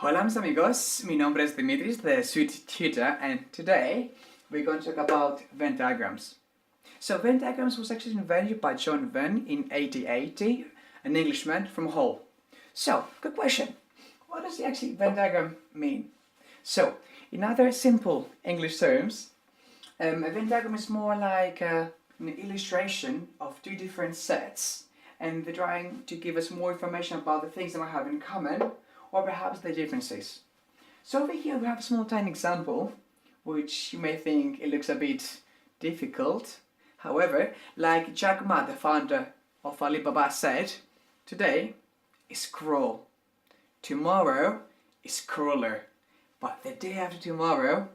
Hola mis amigos, mi nombre es Dimitris, soy Tutor, and today we're going to talk about Venn diagrams. So Venn diagrams was actually invented by John Venn in 1880, an Englishman from Hull. So, good question. What does the actually Venn diagram mean? So, in other simple English terms, a Venn diagram is more like an illustration of two different sets, and they're trying to give us more information about the things that we have in common, or perhaps the differences. So over here we have a small tiny example, which you may think it looks a bit difficult. However, like Jack Ma, the founder of Alibaba, said, today is cruel, tomorrow is crueler, but the day after tomorrow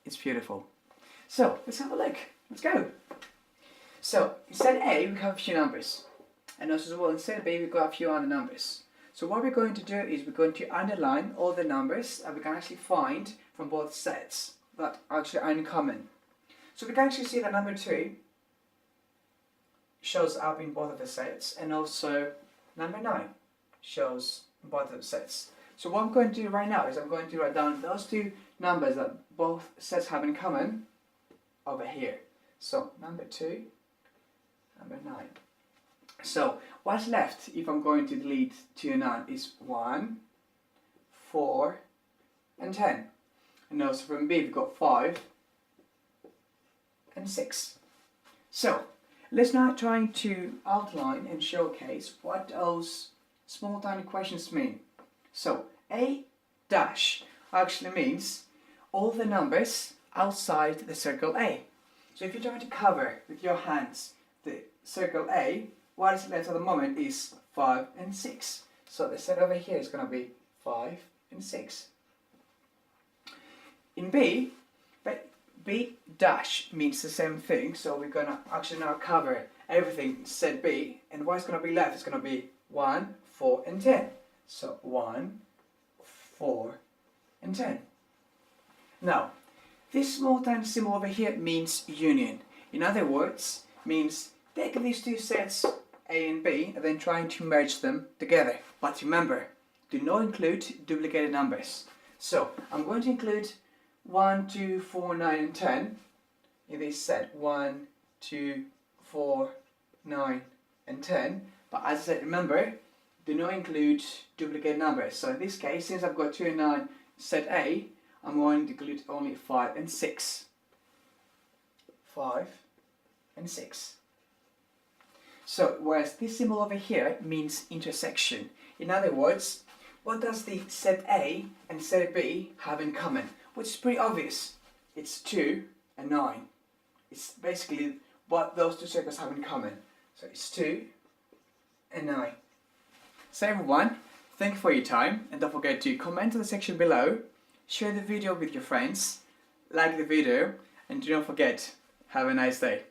is beautiful. So let's have a look. Let's go. So in set A we have a few numbers, and also as well in set B we've got a few other numbers. So what we're going to do is we're going to underline all the numbers that we can actually find from both sets that actually are in common. So we can actually see that number 2 shows up in both of the sets, and also number 9 shows in both of the sets. So what I'm going to do right now is I'm going to write down those two numbers that both sets have in common over here. So number 2, number 9. So what's left if I'm going to delete 2 and 9 is 1, 4 and 10. And also from B we've got 5 and 6. So let's now try to outline and showcase what those small tiny questions mean. So A dash actually means all the numbers outside the circle A. So if you're trying to cover with your hands the circle A, what is left at the moment is 5 and 6. So the set over here is going to be 5 and 6. In B, B dash means the same thing, so we're going to actually now cover everything in set B, and what's going to be left is going to be 1, 4 and 10. So 1, 4 and 10. Now, this small tiny symbol over here means union. In other words, means take these two sets A and B and then trying to merge them together. But remember, do not include duplicated numbers. So I'm going to include 1, 2, 4, 9 and 10 in this set. 1, 2, 4, 9 and 10. But as I said, remember, do not include duplicated numbers. So in this case, since I've got 2 and 9 set A, I'm going to include only 5 and 6. 5 and 6. So, whereas this symbol over here means intersection. In other words, what does the set A and set B have in common? Which is pretty obvious. It's 2 and 9. It's basically what those two circles have in common. So it's 2 and 9. So everyone, thank you for your time, and don't forget to comment in the section below, share the video with your friends, like the video, and do not forget, have a nice day.